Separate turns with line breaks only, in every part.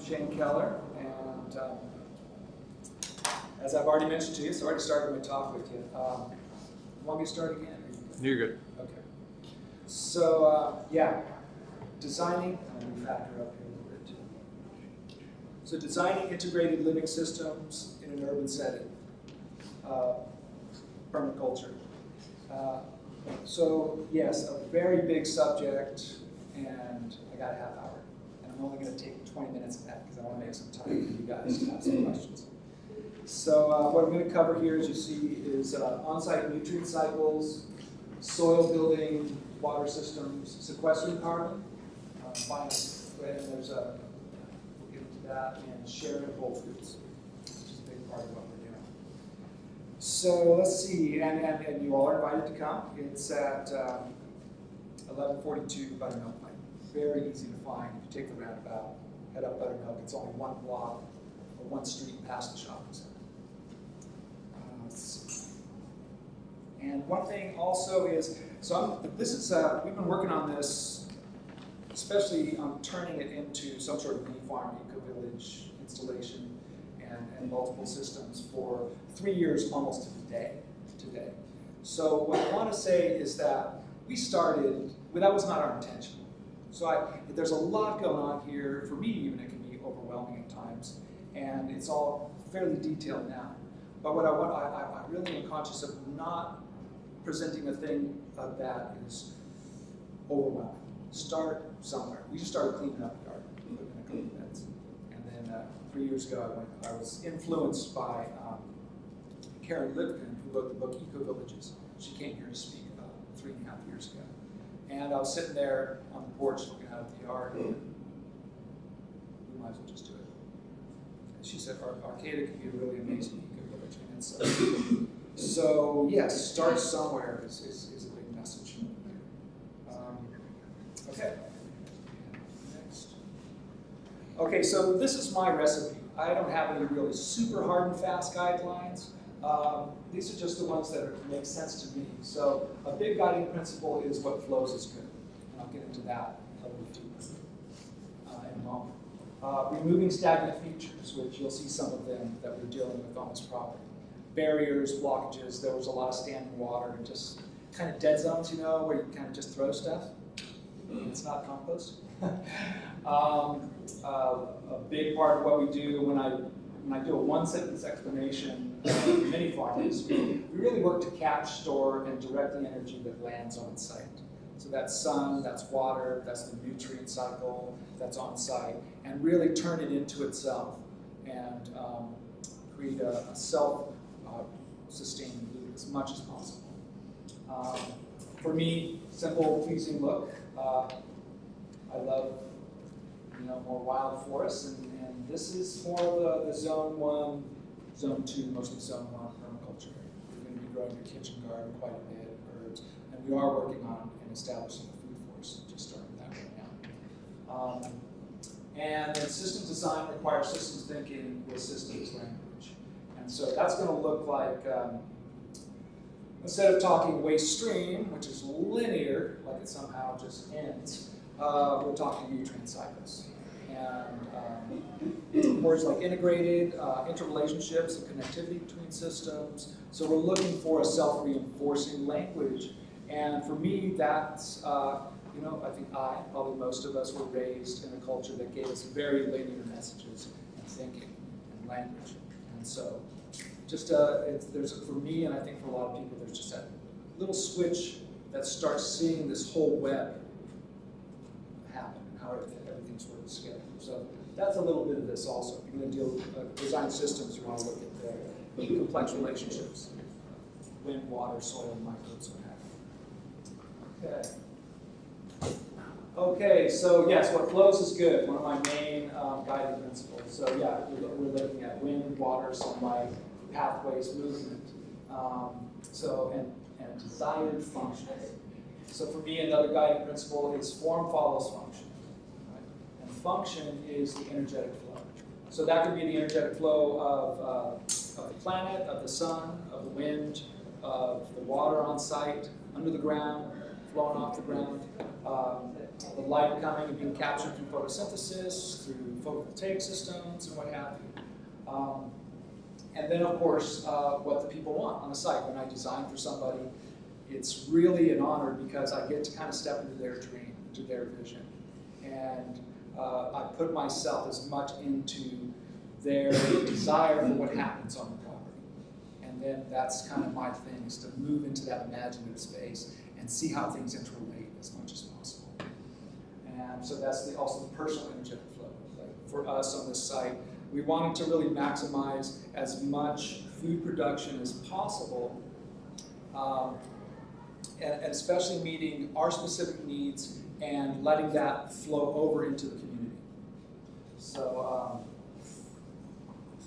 Keller, and as I've already mentioned to you, so I already started my talk with you. Want me to start again?
You're good.
Okay. So, yeah, designing, let me factor up here a little bit too. So designing integrated living systems in an urban setting, permaculture. So, yes, a very big subject, and I got a half hour. And I'm only going to take 20 minutes of that because I want to make some time for you guys to have some questions. So what I'm going to cover here, as you see, is on-site nutrient cycles, soil building, water systems, sequestering carbon, and there's a, we'll get into that, and sharing whole foods, which is a big part of what we're doing. So let's see, and you all are invited to come. It's at 1142 Buttermilk Lane. Very easy to find. If you take the roundabout, head up Buttermilk, it's only one block or one street past the shopping center. And one thing also is, we've been working on this, especially on turning it into some sort of mini farm, eco-village installation, and multiple systems for 3 years almost to the day today. So what I want to say is that we started, well, that was not our intention. So there's a lot going on here. For me, even, it can be overwhelming at times, and it's all fairly detailed now. But what I really am conscious of not presenting a thing that is overwhelming. Start somewhere. We just started cleaning up the garden, putting in a couple of beds. And then 3 years ago, I was influenced by Karen Lipkin, who wrote the book Eco Villages. She came here to speak about 3.5 years ago. And I was sitting there on the porch looking out at the yard, and we might as well just do it. And she said, Arcata can be a really amazing eco-village. And so yes, start somewhere is a big message. Okay. Next. Okay, so this is my recipe. I don't have any really super hard and fast guidelines. These are just the ones that make sense to me. So a big guiding principle is what flows is good. And I'll get into that a little deeper in a moment. Removing stagnant features, which you'll see some of them that we're dealing with on this property. Barriers, blockages, there was a lot of standing water and just kind of dead zones, you know, where you kind of just throw stuff. It's not compost. A big part of what we do when I do a one-sentence explanation of mini farms, we really work to catch, store, and direct the energy that lands on site. So that's sun, that's water, that's the nutrient cycle that's on site, and really turn it into itself and create a self-sustaining loop as much as possible. For me, simple, pleasing look. I love, more wild forests, and this is more the Zone 1, Zone 2, mostly Zone 1 permaculture. You're going to be growing your kitchen garden quite a bit, herbs, and we are working on and establishing a food forest, just starting that right now. And then systems design requires systems thinking with systems language. And so that's going to look like, instead of talking waste stream, which is linear, like it somehow just ends, we're talking nutrient cycles. And words like integrated, interrelationships, and connectivity between systems. So we're looking for a self-reinforcing language. And for me, that's, I think probably most of us were raised in a culture that gave us very linear messages and thinking and language. And so just, for me, and I think for a lot of people, there's just that little switch that starts seeing this whole web happen and how everything's working together. So that's a little bit of this also. If you're going to deal with design systems, you want to look at the complex relationships, wind, water, soil, microbes, what have you. Okay, so yes, what flows is good. One of my main guiding principles. So yeah, we're looking at wind, water, sunlight, pathways, movement, and desired function. So for me, another guiding principle is form follows function. Right? And function is the energetic flow. So that could be the energetic flow of the planet, of the sun, of the wind, of the water on site, under the ground, flowing off the ground. the light coming and being captured through photosynthesis, through photovoltaic systems, and what have you. And then, of course, what the people want on the site. When I design for somebody, it's really an honor because I get to kind of step into their dream, into their vision. And I put myself as much into their desire for what happens on the property. And then that's kind of my thing, is to move into that imaginative space and see how things interrelate as much as possible. And so that's also the personal energetic flow. Like for us on this site, we wanted to really maximize as much food production as possible, and especially meeting our specific needs and letting that flow over into the community. So,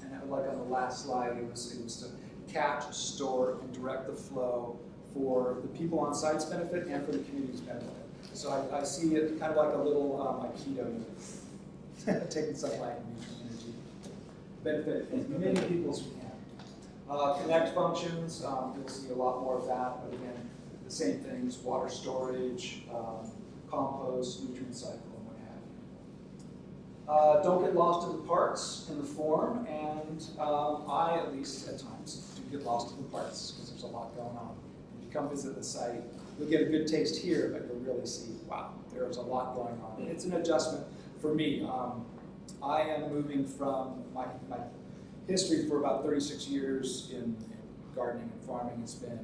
and like on the last slide, it was to catch, store, and direct the flow for the people on site's benefit and for the community's benefit. So I see it kind of like a little Aikido, taking sunlight and energy, benefit as many people as we can. Connect functions, you'll see a lot more of that, but again, the same things: water storage, compost, nutrient cycle, and what have you. Don't get lost in the parts in the form, and I, at least at times, do get lost in the parts because there's a lot going on. If you come visit the site, you'll get a good taste here, but you'll really see, wow, there's a lot going on. It's an adjustment for me. I am moving from my history for about 36 years in gardening and farming has been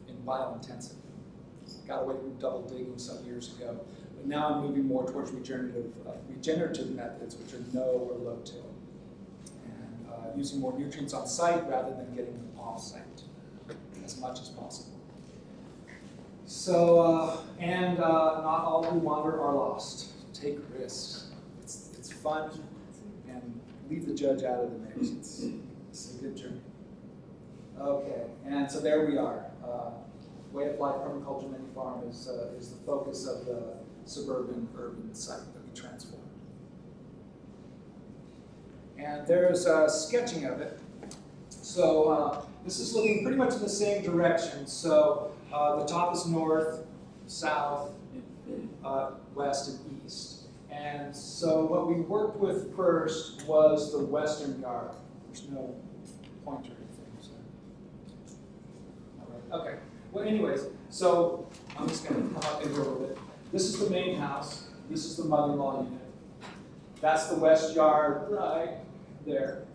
in biointensive. Got away from double digging some years ago, but now I'm moving more towards regenerative methods, which are no or low till, and using more nutrients on site rather than getting them off site as much as possible. So, and not all who wander are lost. Take risks. It's fun, and leave the judge out of the mix. It's a good journey. Okay, and so there we are. Way of Life Permaculture Mini Farm is the focus of the suburban urban site that we transformed. And there's a sketching of it. So this is looking pretty much in the same direction. So the top is north, south, west, and east. And so what we worked with first was the western yard. There's no pointer or anything. So. All right. Okay. Well, anyways, so I'm just going to come up here a little bit. This is the main house. This is the mother-in-law unit. That's the west yard right there.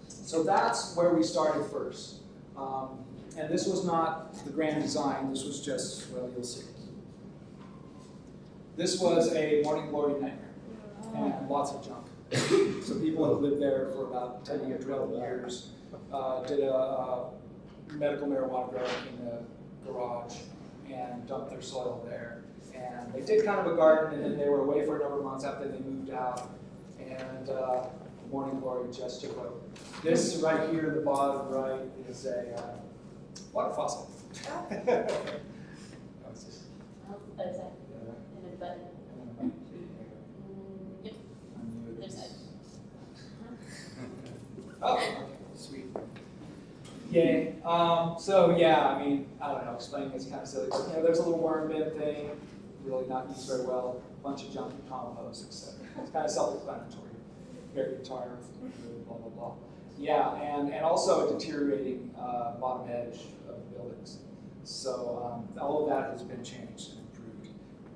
So that's where we started first. And this was not the grand design. This was just, well, you'll see. This was a morning glory nightmare and lots of junk. So people have lived there for about 10 or 12 years, did a medical marijuana grow in the garage and dumped their soil there. And they did kind of a garden, and then they were away for a number of months after they moved out. And morning glory just took over. This right here at the bottom right is a water faucet. Oh, okay, sweet. Yay. So yeah, I mean, I don't know, explaining is kind of silly, but there's a little worm bin thing, really not used very well, a bunch of junk and compost, etc. It's kind of self-explanatory. Very guitar, blah, blah, blah. Yeah, and also a deteriorating bottom edge of buildings. So all of that has been changed and improved.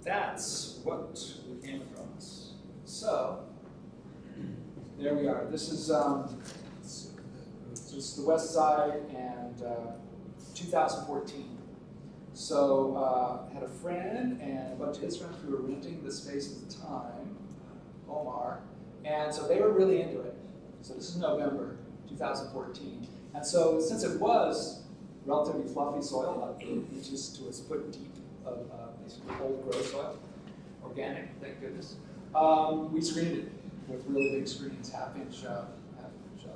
That's what we came across. So there we are. This is just the west side, and 2014. So had a friend and a bunch of his friends who were renting the space at the time, Omar, and so they were really into it. So this is November 2014. And so since it was relatively fluffy soil, about 8 inches to a foot deep of basically old grow soil, organic, thank goodness, we screened it with really big screens, half-inch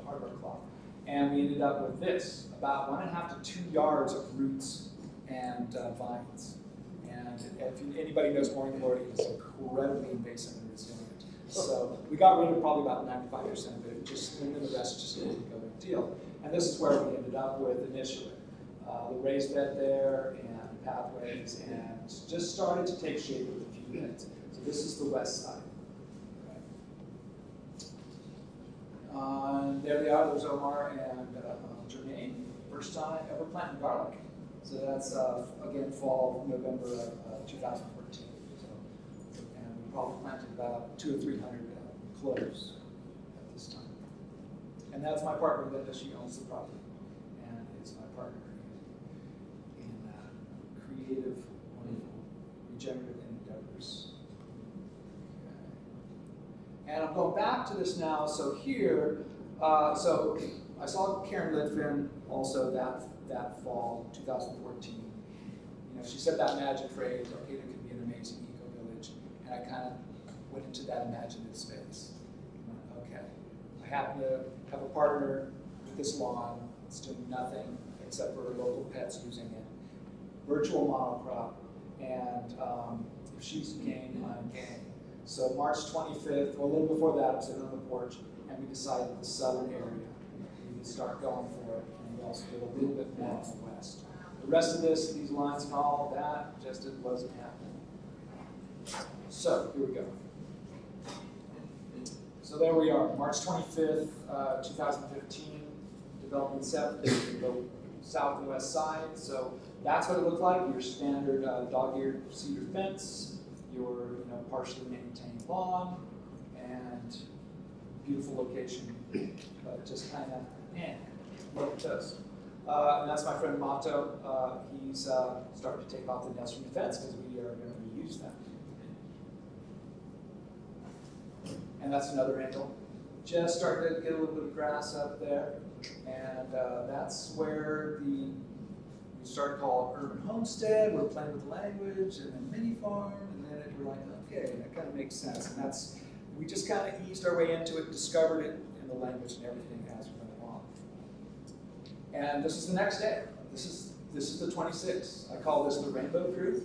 hardware cloth. And we ended up with this, about 1.5 to 2 yards of roots and vines. And if anybody knows morning glory, it's incredibly invasive and resilient. So we got rid of probably about 95% of it, and then the rest just didn't go big deal. And this is where we ended up with initially. The raised bed there and pathways, and just started to take shape with a few the beds. So this is the west side. There they are, there's Omar and Jermaine, first time ever planting garlic. So that's, again, fall, November of 2014. So, and we probably planted about 200 or 300 cloves at this time. And that's my partner, Linda, she owns the property. And is my partner in creative, wonderful, regenerative endeavors. Okay. And I'm going back to this now, so here, so I saw Karen Lidfin also that fall, 2014. You know, she said that magic phrase, okay, there could be an amazing eco-village, and I kind of went into that imaginative space. Okay, I happen to have a partner with this lawn, it's doing nothing except for local pets using it, virtual monocrop, and if she's game, I'm game. So March 25th, well, a little before that, I was sitting on the porch, and we decided the southern area, we would start going for it, and we also did a little bit more on the west. The rest of this, these lines and all that, just it wasn't happening. So, here we go. So there we are, March 25th, 2015, development 7, the south and west side. So that's what it looked like, your standard dog-eared cedar fence, your partially maintained lawn, and beautiful location, but just kind of, what it does. And that's my friend Mato. He's starting to take off the nest from the fence because we are going to reuse them. And that's another angle. Just starting to get a little bit of grass up there. And that's where we started calling Urban Homestead. We're playing with the language, and then Mini Farm, and then we're like, okay, that kind of makes sense. And that's, we just kind of eased our way into it, discovered it in the language and everything as we went along. And this is the next day. This is the 26th. I call this the Rainbow Crew.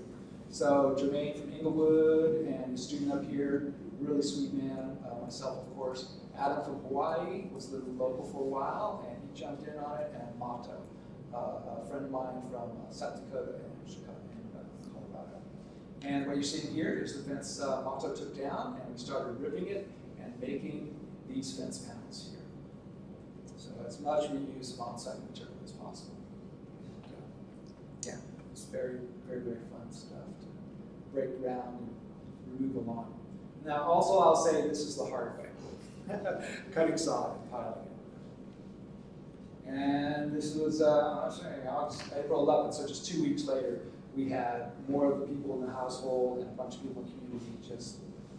So Jermaine from Inglewood and a student up here, really sweet man, myself of course. Adam from Hawaii was living local for a while, and he jumped in on it, and Mato, a friend of mine from South Dakota and Chicago and Colorado. And what you're seeing here is the fence Mato took down, and we started ripping it and making these fence panels here. So as much reuse of on-site material as possible. Yeah, it's very, very, very fun stuff to break ground and remove the lawn. Now, also I'll say this is the hard way. Cutting sod and piling it. And this was April 11th, so just 2 weeks later, we had more of the people in the household and a bunch of people in the community just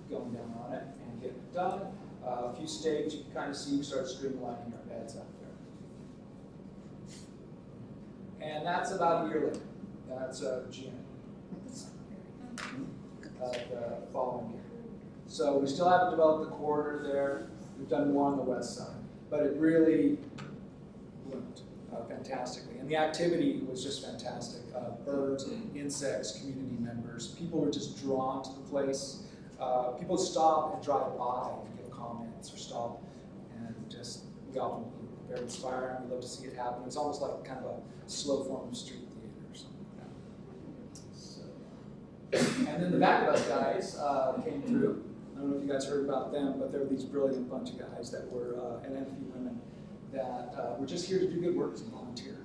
going down on it and getting it done. A few stakes, you can kind of see we start streamlining our beds out there. And that's about a year later. That's June of the following year. So we still haven't developed the corridor there. We've done more on the west side, but it really bloomed fantastically. And the activity was just fantastic. Birds, insects, community members. People were just drawn to the place. People stop and drive by and give comments or stop and just, we often very inspiring. We love to see it happen. It's almost like kind of a slow form of street theater or something like that. So, and then the Back of Us guys came through. I don't know if you guys heard about them, but there were these brilliant bunch of guys that were, and a few women, that were just here to do good work as a volunteer.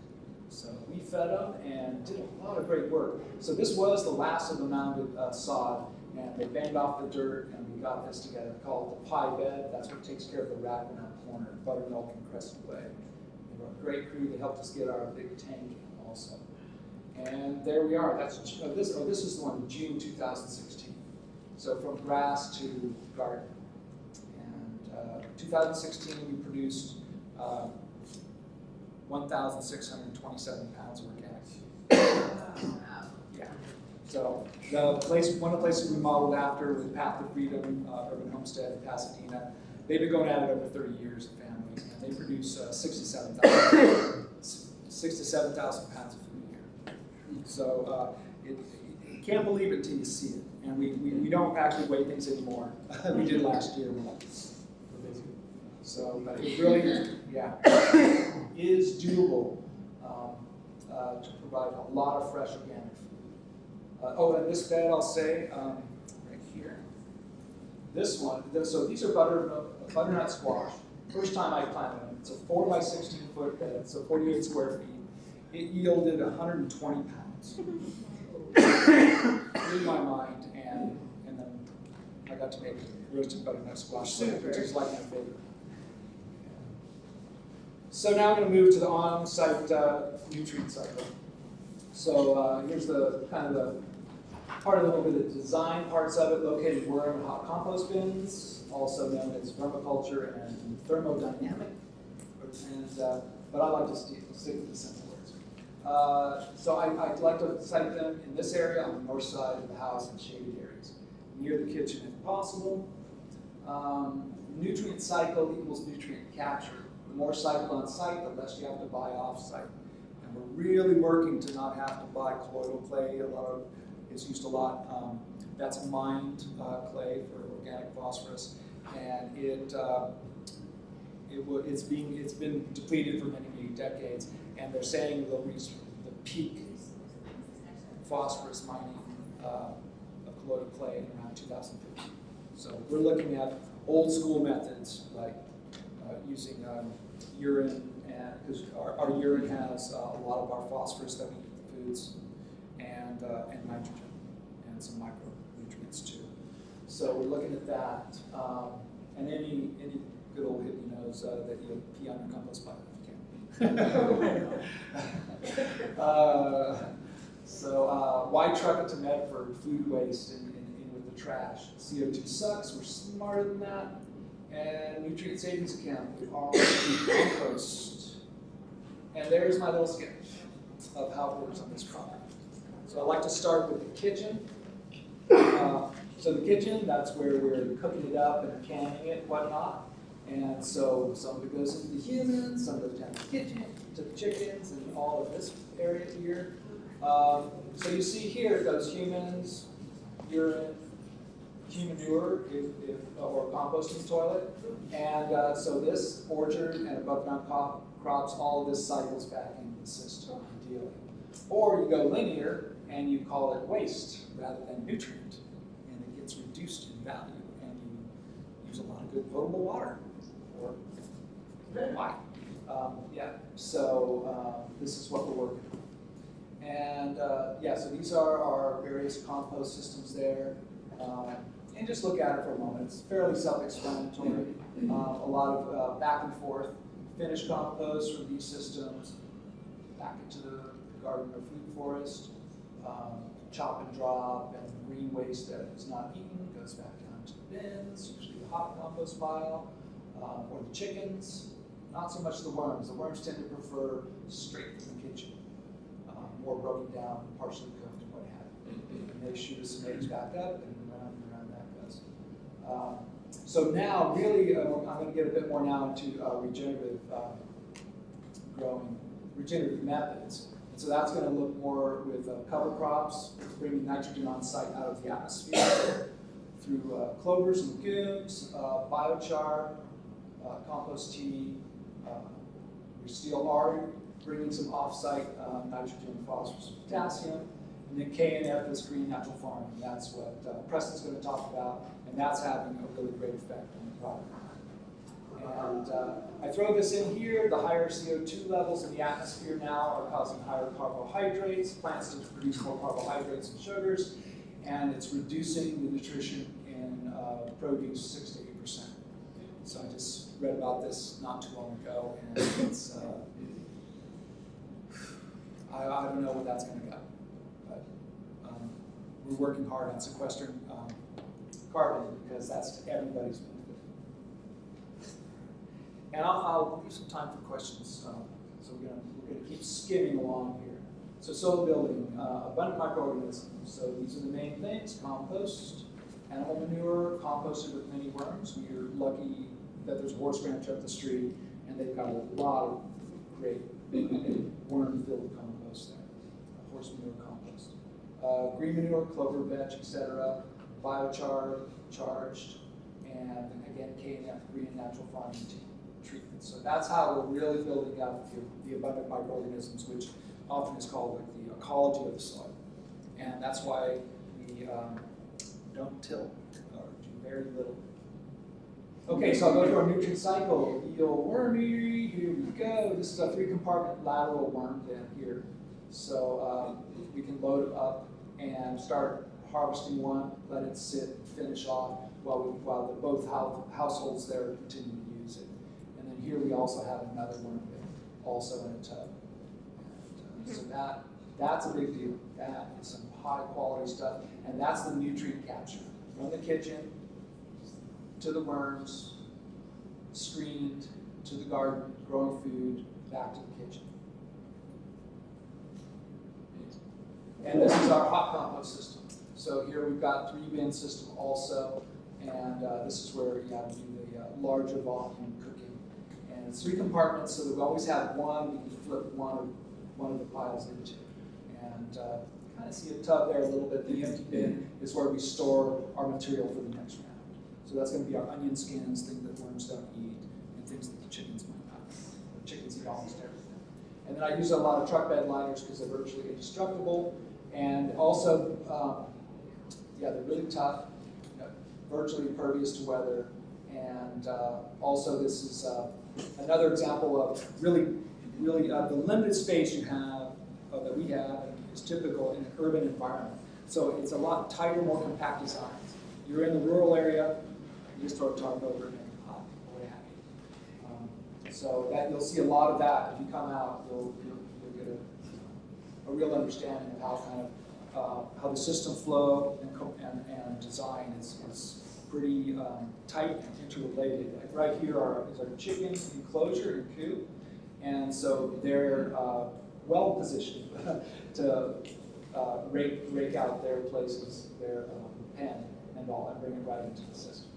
So we fed them and did a lot of great work. So this was the last of the mounded sod, and they banged off the dirt, and we got this together, called the pie bed. That's what takes care of the rack in our corner, buttermilk and Crescent Way. They were a great crew. They helped us get our big tank in also. And there we are. That's this is the one, June 2016. So from grass to garden. And 2016, we produced 1,627 pounds of organic. Yeah. So one of the places we modeled after was Path to Freedom Urban Homestead in Pasadena. They've been going at it over 30 years, the family, and they produce 67,000 pounds of food a year. So you can't believe it until you see it. And we don't actually weigh things anymore. We did last year. So, but it really, yeah, is doable to provide a lot of fresh organic food. And this bed, I'll say, right this one, so these are butternut squash. First time I planted them. It's a 4 by 16 foot bed, so 48 square feet. It yielded 120 pounds. Blew my mind, and then I got to make roasted butternut squash soup, which is like my favorite. So now I'm going to move to the on-site nutrient cycle. So here's the kind of the part, a little bit of design parts of it, located worm and hot compost bins, also known as vermiculture and thermodynamic. But I like to stick with the simple words. So I'd like to site them in this area on the north side of the house in shaded areas, near the kitchen if possible. Nutrient cycle equals nutrient capture. The more cycle on site, the less you have to buy off site. And we're really working to not have to buy colloidal clay. It's used a lot. That's mined clay for organic phosphorus, and it's been depleted for many decades. And they're saying they'll reach the peak phosphorus mining of colloidal clay in around 2050. So we're looking at old school methods like using urine, because our urine has a lot of our phosphorus that we eat in foods, and nitrogen, and some micronutrients too. So we're looking at that, and any good old hippie knows that you pee on your compost pile if you can. So why truck it to Medford? Food waste in with the trash. CO2 sucks. We're smarter than that. And nutrient savings account, compost. And there's my little sketch of how it works on this property. So I like to start with the kitchen. So the kitchen, that's where we're cooking it up and canning it, whatnot. And so some of it goes into the humans, some goes down to the kitchen, to the chickens, and all of this area here. So you see here it goes humans, urine, manure or composting toilet, and so this orchard and above ground crops, all of this cycles back into the system ideally. Or you go linear and you call it waste rather than nutrient, and it gets reduced in value, and you use a lot of good potable water. Or why? So this is what we're working on. And so these are our various compost systems there. And just look at it for a moment. It's fairly self-explanatory. A lot of back and forth. Finished compost from these systems back into the garden or food forest. Chop and drop, and green waste that is not eaten goes back down to the bins, usually the hot compost pile, or the chickens. Not so much the worms. The worms tend to prefer straight from the kitchen, more broken down, partially cooked, and what have you. And they shoot us some eggs back up, and around that goes. So now, really, I'm going to get a bit more now into regenerative growing, regenerative methods. And so that's going to look more with cover crops, bringing nitrogen on site out of the atmosphere through clovers and legumes, biochar, compost tea. We still are bringing some off-site nitrogen, phosphorus, potassium, and then K&F is green natural farming. That's what Preston's going to talk about, and that's having a really great effect on the product. And I throw this in here. The higher CO2 levels in the atmosphere now are causing higher carbohydrates. Plants to produce more carbohydrates and sugars, and it's reducing the nutrition in produce 6 to 8%. So I just read about this not too long ago, and it's I don't know where that's going to go, but we're working hard on sequestering carbon because that's to everybody's benefit. And I'll leave some time for questions. So we're going to keep skimming along here. So soil building, abundant microorganisms. So these are the main things: compost, animal manure, composted with many worms. We're lucky that there's a horse ranch up the street, and they've got a lot of great worm-filled compost there. Horse manure compost. Green manure, clover, vetch, etc. Biochar, charged, and again, K&F, green natural farming treatment. So that's how we're really building out the abundant microorganisms, which often is called like the ecology of the soil. And that's why we don't till or do very little. Okay, so I'll go to our nutrient cycle. Eel wormy, here we go. This is a 3-compartment lateral worm bin here. So we can load it up and start harvesting one, let it sit, finish off, while both households there continue to use it. And then here we also have another worm bin, also in a tub. And, so that's a big deal. That is some high quality stuff, and that's the nutrient capture. From the kitchen to the worms, screened to the garden, growing food, back to the kitchen. And this is our hot compost system. So here we've got 3-bin system also, and this is where you have to do the larger volume cooking. And it's 3 compartments, so that we always have one we can flip one of the piles into. And kind of see a tub there a little bit. The empty bin is where we store our material for the next round. So that's going to be our onion skins, things that worms don't eat, and things that the chickens might not eat. The chickens eat almost everything. And then I use a lot of truck bed liners because they're virtually indestructible. And also, they're really tough, virtually impervious to weather. And also this is another example of really the limited space you have, that we have, is typical in an urban environment. So it's a lot tighter, more compact designs. You're in the rural area, you just throw a tarp over it and make it hot, way happy. So that you'll see a lot of that. If you come out, you'll get a real understanding of how kind of how the system flow and design is pretty tight and interrelated. Like right here is our chicken enclosure and coop, and so they're well positioned to rake out their places, their pen and all, and bring it right into the system.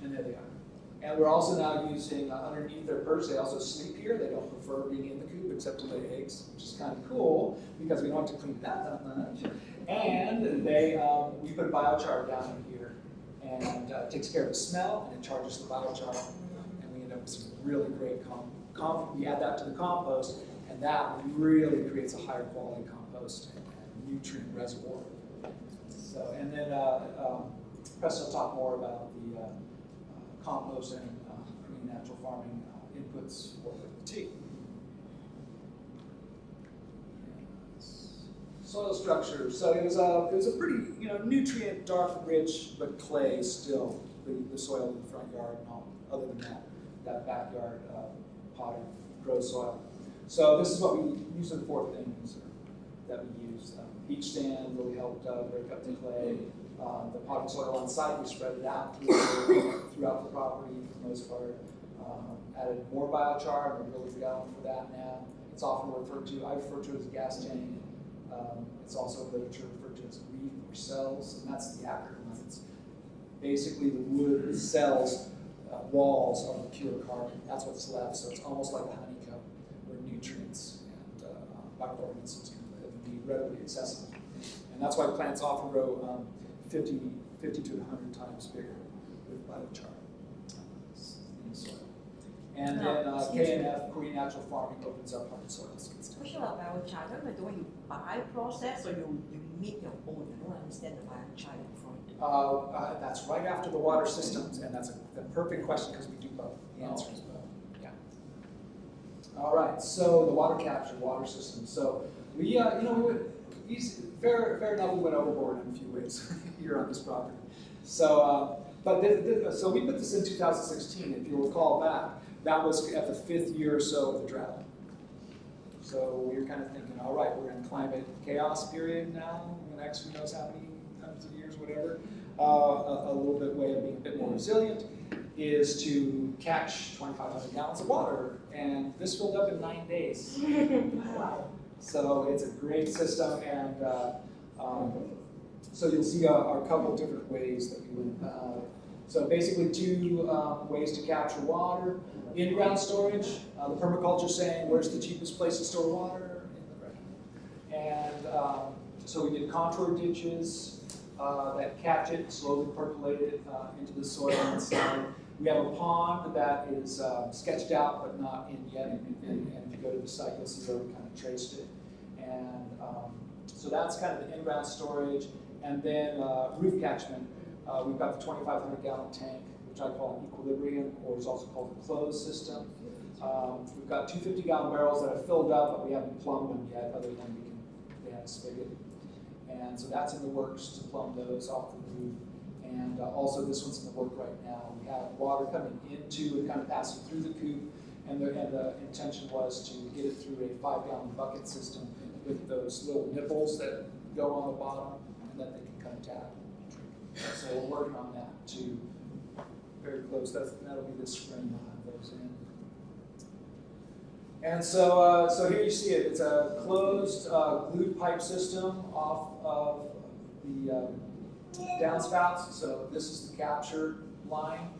And there they are. And we're also now using, underneath their perch, they also sleep here. They don't prefer being in the coop except to lay eggs, which is kind of cool because we don't have to clean that much. And we put biochar down in here, and it takes care of the smell, and it charges the biochar, and we end up with some really great we add that to the compost, and that really creates a higher quality compost and nutrient reservoir. So, and then Preston will talk more about the compost and green natural farming inputs for the tea. Soil structure. So it was a pretty nutrient dark rich but clay still, the soil in the front yard and all. Other than that backyard potted grow soil. So this is what we use the 4 things that we use. Beach sand really helped break up the clay. The potted soil on site, we spread it out throughout the property for the most part. Added more biochar, and we're really going for that now. It's often I refer to it as a gas tank. It's also in literature referred to as reef or cells, and that's the acronym. It's basically the wood cells, walls are the pure carbon. That's what's left, so it's almost like a honeycomb where nutrients and microorganisms can live and be readily accessible. And that's why plants often grow 50 to 100 times bigger with biochar in the soil. And then KNF, Korean Natural Farming, opens up hard soils.
Question about biochar. The one you buy process or you make your own? I don't understand the biochar front.
That's right after the water systems, and that's a perfect question because we do both. The answer is both. Yeah. All right. So the water capture, water system. So we, fair enough, we went overboard in a few ways here on this property. So, so we put this in 2016. If you recall back, that was at the 5th year or so of the drought. So we were kind of thinking, all right, we're in climate chaos period now, in the next who knows how many hundreds of years, whatever. A little bit way of being a bit more resilient is to catch 2,500 gallons of water, and this filled up in 9 days. Wow. So it's a great system, and so you'll see a couple of different ways that we would. So basically 2 ways to capture water. In-ground storage, the permaculture saying, where's the cheapest place to store water? In the ground. And so we did contour ditches that catch it, slowly percolate it into the soil inside. We have a pond that is sketched out but not in yet, and if you go to the site, you'll see where we kind of traced it. And so that's kind of the in-ground storage. And then roof catchment, we've got the 2,500 gallon tank, which I call an equilibrium, or it's also called a closed system. We've got 250 gallon barrels that are filled up, but we haven't plumbed them yet, other than they have a spigot. And so that's in the works to plumb those off the roof. And also this one's in the work right now. We have water coming into and kind of passing through the coop, and the intention was to get it through a 5-gallon bucket system with those little nipples that go on the bottom, and then they can come tap. So we're working on that too. Very close. That'll be this spring we'll have those in. And so here you see it. It's a closed glued pipe system off of the downspouts. So this is the capture line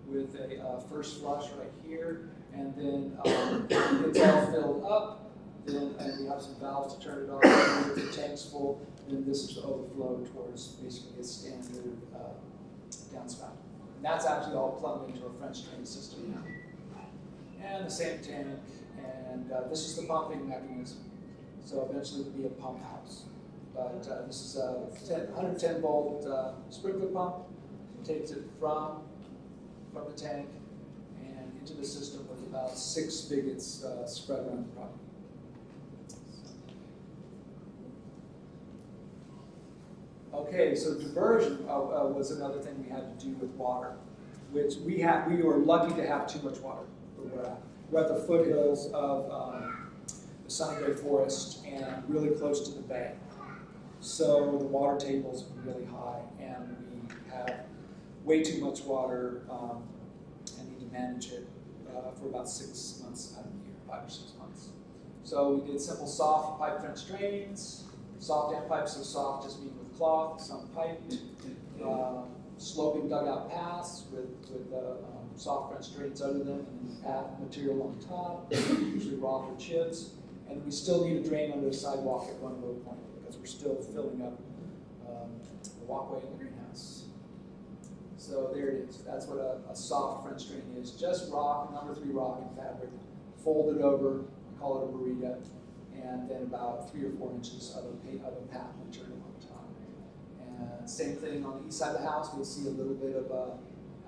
with a first flush right here, and then it's all filled up. Then we have some valves to turn it on. If the tank's full, then this is the overflow towards basically a standard downspout. And that's actually all plugged into a French drain system now. And the same tank, and this is the pumping mechanism. So eventually it'll be a pump house. But this is a 110 volt sprinkler pump. It takes it from the tank and into the system with about 6 spigots spread around the property. Okay, so diversion was another thing we had to do with water, which we were lucky to have too much water where we're at. We're at the foothills of the Sunny Bay Forest and really close to the bay. So the water table's really high, and we have way too much water and need to manage it for about 6 months out of the year, 5 or 6 months. So we did simple soft pipe French drains, soft and pipes, so soft just mean with cloth, some piped, sloping dugout paths with soft French drains under them, and then path material on top, usually rock or chips. And we still need a drain under the sidewalk at one low point because we're still filling up the walkway in the greenhouse. So there it is. That's what a soft French drain is. Just rock, number 3 rock and fabric, folded over, we call it a burrito, and then about 3 or 4 inches of a path material on top. And same thing on the east side of the house. We'll see a little bit of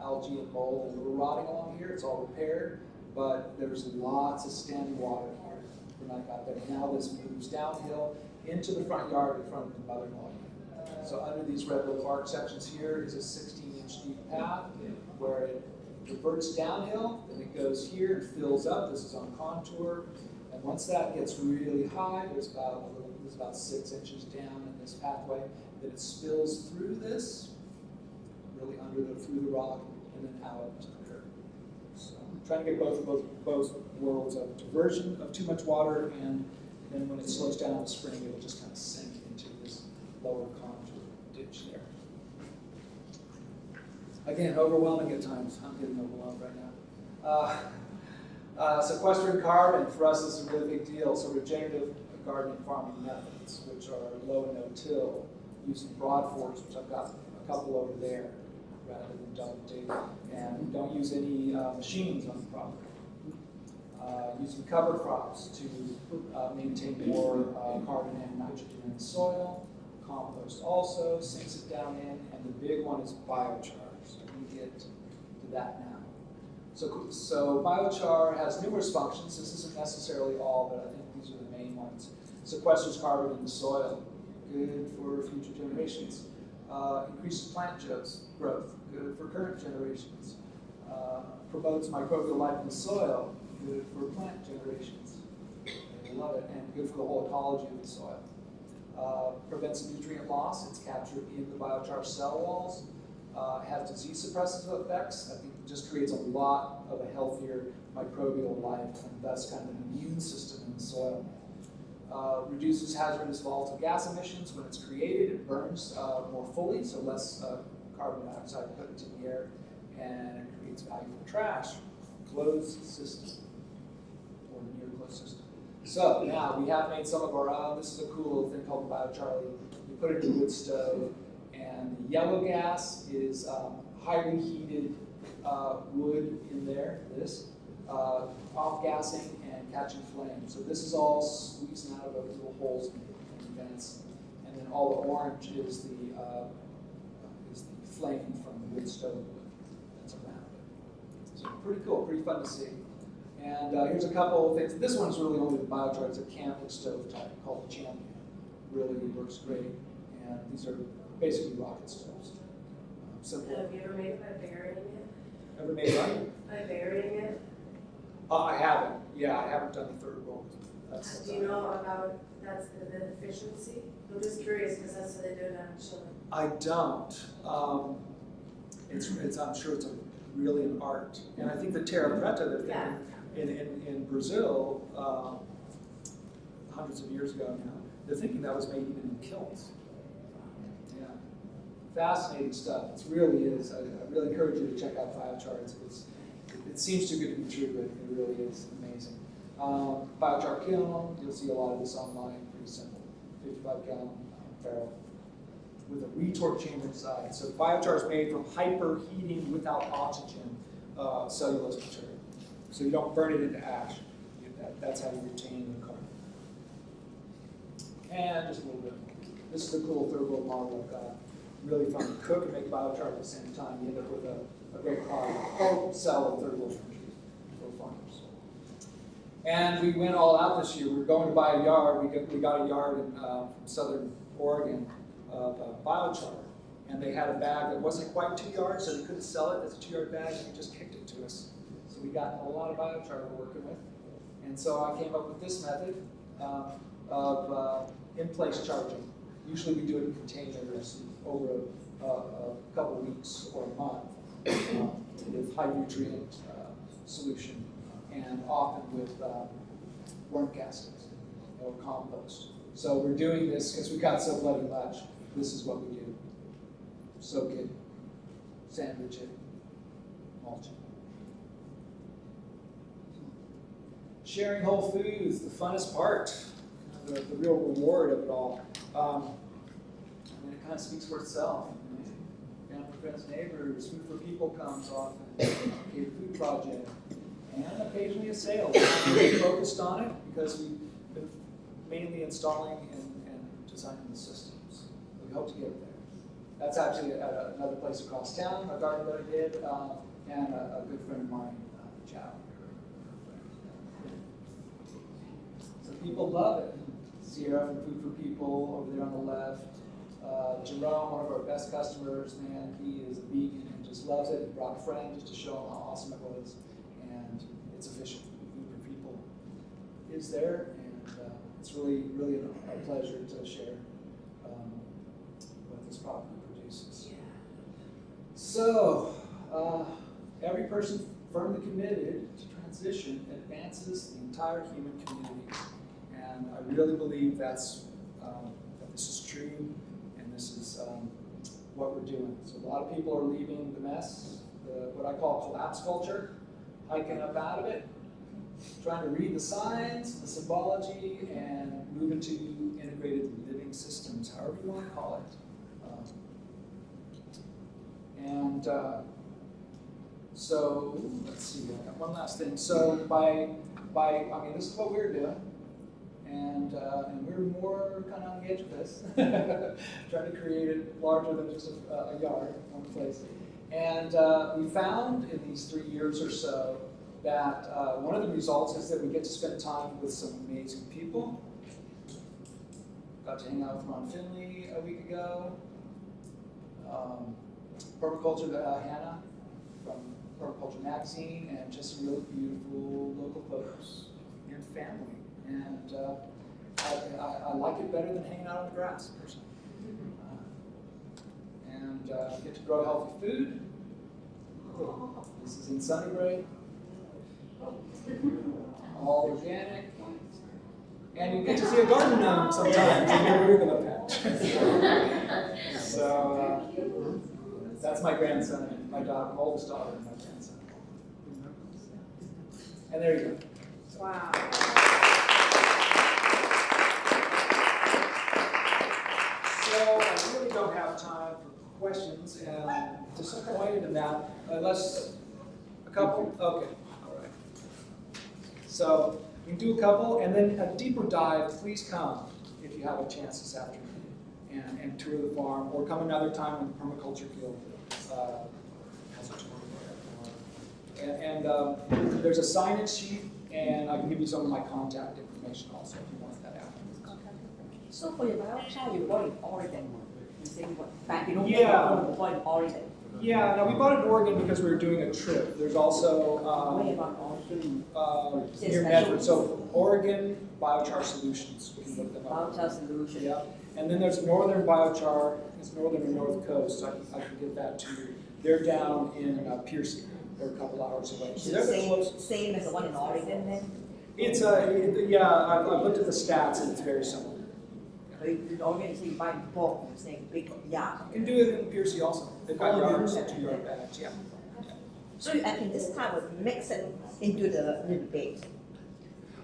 algae and mold and a little rotting along here. It's all repaired, but there's lots of standing water here when I got there. Now this moves downhill into the front yard in front of the mother-in-law. So under these red little arc sections here is a 16-inch deep path where it diverts downhill, then it goes here and fills up. This is on contour. And once that gets really high, there's about 6 inches down in this pathway, then it spills through this, really through the rock, and then out to the curb. So I'm trying to get both worlds of diversion of too much water, and then when it slows down in the spring, it'll just kind of sink into this lower contour ditch there. Again, overwhelming at times. I'm getting overwhelmed right now. Sequestering carbon for us is a really big deal. So regenerative gardening farming methods, which are low and no-till, using broad forks, which I've got a couple over there, rather than double dig. And we don't use any machines on the property. Using cover crops to maintain more carbon and nitrogen in the soil. Compost also sinks it down in, and the big one is biochar. So we get to that now. So biochar has numerous functions. This isn't necessarily all, but I think these are the main ones. Sequesters carbon in the soil, good for future generations. Increases plant growth, good for current generations. Promotes microbial life in the soil, good for plant generations. I love it, and good for the whole ecology of the soil. Prevents nutrient loss. It's captured in the biochar cell walls. Has disease suppressive effects. I think it just creates a lot of a healthier microbial life, and thus kind of an immune system in the soil. Reduces hazardous volatile gas emissions. When it's created, it burns more fully, so less carbon dioxide put into the air, and it creates value for trash. Closed system, or near closed system. So now we have made some of our own. This is a cool little thing called biochar. You put it in a wood stove, and the yellow gas is highly heated wood in there, off-gassing and catching flame. So this is all squeezing out of those little holes in vents. And then all the orange is the flame from the wood stove that's around it. So pretty cool, pretty fun to see. And here's a couple of things. This one's really only the biochar. It's a camping stove type called the Champion. Really works great. And these are basically rocket stoves. Simple.
Have you ever made it by burying it?
Ever made what?
By burying it?
I haven't. Yeah, I haven't done the third one.
Do you know about that's the efficiency? I'm just curious because that's what they do down in Chile.
I don't. I'm sure it's really an art. And I think the terra preta they're thinking in Brazil, hundreds of years ago now, they're thinking that was made even in kilns. Yeah. Fascinating stuff. It really is. I really encourage you to check out biochar. It seems too good to be true, but it really is amazing. Biochar kiln, you'll see a lot of this online, pretty simple. 55-gallon barrel with a retort chamber inside. So biochar is made from hyperheating without oxygen cellulose material. So you don't burn it into ash. That's how you retain the carbon. And just a little bit. This is a cool third world model I've got. Really fun to cook and make biochar at the same time. You end up with a great product. Or sell in third world countries for farmers. And we went all out this year. We were going to buy a yard. We got a yard in southern Oregon of biochar. And they had a bag that wasn't quite 2 yards, so they couldn't sell it as a 2-yard bag, and they just kicked it to us. So we got a lot of biochar we're working with. And so I came up with this method of in-place charging. Usually we do it in containers over a couple of weeks or a month with high nutrient solution, and often with worm castings or compost. So we're doing this because we got so bloody much. This is what we do. Soak it, sandwich it, mulch it. Sharing whole foods, the funnest part, the real reward of it all. And it kind of speaks for itself. Family, friends, neighbors, Food for People comes often, a food project, and occasionally a sale. We're really focused on it because we've been mainly installing and designing the systems. We hope to get there. That's actually at another place across town, a garden that I did, and a good friend of mine, Chow. So people love it. Sierra from Food for People over there on the left. Jerome, one of our best customers, man, he is a vegan and just loves it. He brought a friend just to show him how awesome it was. And it's efficient. Food for People is there, and it's really, really a pleasure to share what this property produces. Yeah. So, every person firmly committed to transition advances the entire human community. And I really believe that this is true, and this is what we're doing. So a lot of people are leaving the mess, what I call collapse culture, hiking up out of it, trying to read the signs, the symbology, and move into integrated living systems, however you want to call it. So let's see. I got one last thing. So this is what we're doing. And we're more kind of on the edge of this, trying to create it larger than just a yard, one place. And we found in these 3 years or so that one of the results is that we get to spend time with some amazing people. Got to hang out with Ron Finley a week ago. Permaculture Hannah from Permaculture Magazine, and just some really beautiful local folks and family. And I like it better than hanging out on the grass, personally. Get to grow healthy food. This is in Sunnybrae. All organic. And you get to see a garden gnome sometimes in your Rubin patch. So that's my grandson, my oldest daughter, and my grandson. And there you go.
Wow.
So I really don't have time for questions, and I'm disappointed in that, unless a couple? Okay, all right. So we can do a couple, and then a deeper dive, please come if you have a chance this afternoon. and tour the farm, or come another time when the Permaculture Guild has a tour there. And there's a sign-in sheet, and I can give you some of my contact information also if you want that after.
So for your biochar, you bought in Oregon. You say what? Back in Oregon,
Yeah.
you bought in Oregon.
Yeah, now we bought it in Oregon because we were doing a trip. There's also
Where about Oregon?
near Medford. So Oregon Biochar Solutions, we can look them up.
Biochar Solution.
Yeah, and then there's Northern Biochar. It's Northern and North Coast. So I can get that to you. They're down in Piercy. They're a couple hours away.
Is
So
it
they're
the
the close.
same as the one in Oregon then?
It's yeah. I've looked at the stats and it's very similar.
So in Oregon, you say you buy in bulk, you say big yard.
You can do it in Piercy also. They've got
Oh,
yards,
yeah.
2-yard bags. Yeah.
So I can this time would mix it into the little bed.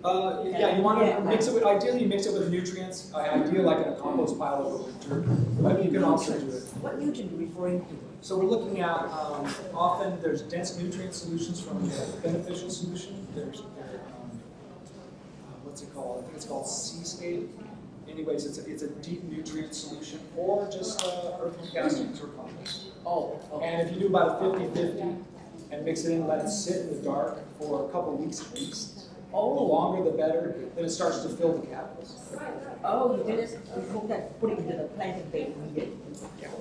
Yeah, you want to
Yeah.
mix it with, ideally you mix it with nutrients, ideally like in a compost pile over winter, but you can also do it.
What nutrient are you referring to?
So we're looking at, often there's dense nutrient solutions from the beneficial solution, there's, what's it called? I think it's called Seascape. Anyways, it's a deep nutrient solution, or just earthworm castings or compost.
Oh, okay.
And if you do about a 50-50 and mix it in, let it sit in the dark for a couple weeks at least. The longer the better, then it starts to fill the capitals.
Oh, you just before that put it into the planting bed immediately.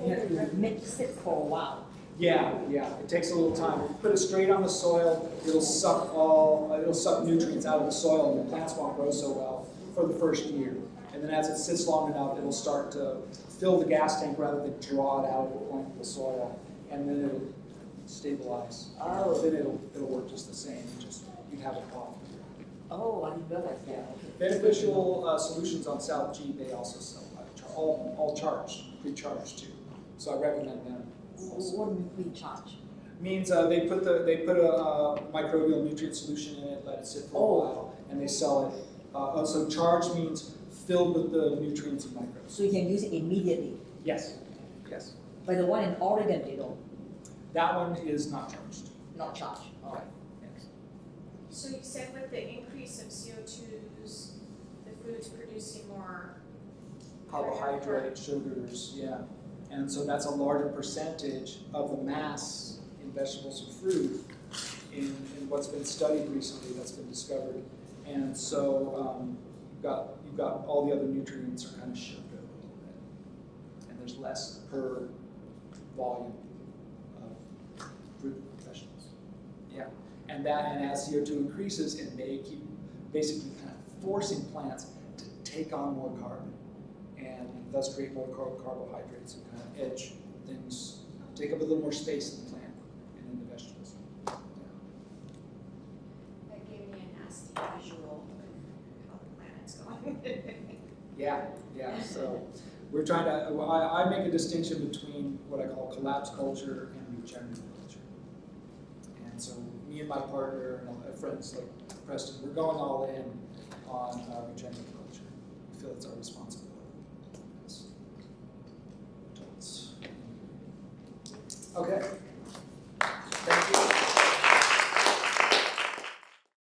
You have to mix it for a while.
Yeah, it takes a little time. If you put it straight on the soil, it'll suck nutrients out of the soil, and the plants won't grow so well for the first year. And then as it sits long enough, it'll start to fill the gas tank rather than draw it out at the point of the soil, and then it'll stabilize.
Oh.
Then it'll work just the same. Just you'd have a problem.
Oh, I didn't realize that. Okay.
Beneficial Solutions on South G, they also sell biochar, all charged, pre-charged too. So I recommend them. Also.
What do you mean charge?
Means they put a microbial nutrient solution in it, let it sit for a while, and they sell it. So charged means filled with the nutrients and microbes.
So you can use it immediately.
Yes.
But the one in Oregon, they don't,
That one is not charged.
not charge. All right.
So you said with the increase of CO2s, the food's producing more.
Carbohydrate, sugars, yeah. And so that's a larger percentage of the mass in vegetables and fruit in what's been studied recently, that's been discovered. And so you've got all the other nutrients are kind of shoved out a little bit. And there's less per volume of fruit and vegetables. Yeah. And as CO2 increases, it may keep basically kind of forcing plants to take on more carbon and thus create more carbohydrates and kind of edge things, take up a little more space in the plant and in the vegetables.
That gave me a nasty visual of how the planet's going.
Yeah. So we're trying to, I make a distinction between what I call collapse culture and regenerative culture. And so me and my partner and my friends like Preston, we're going all in on regenerative culture. We feel it's our responsibility as adults. Okay.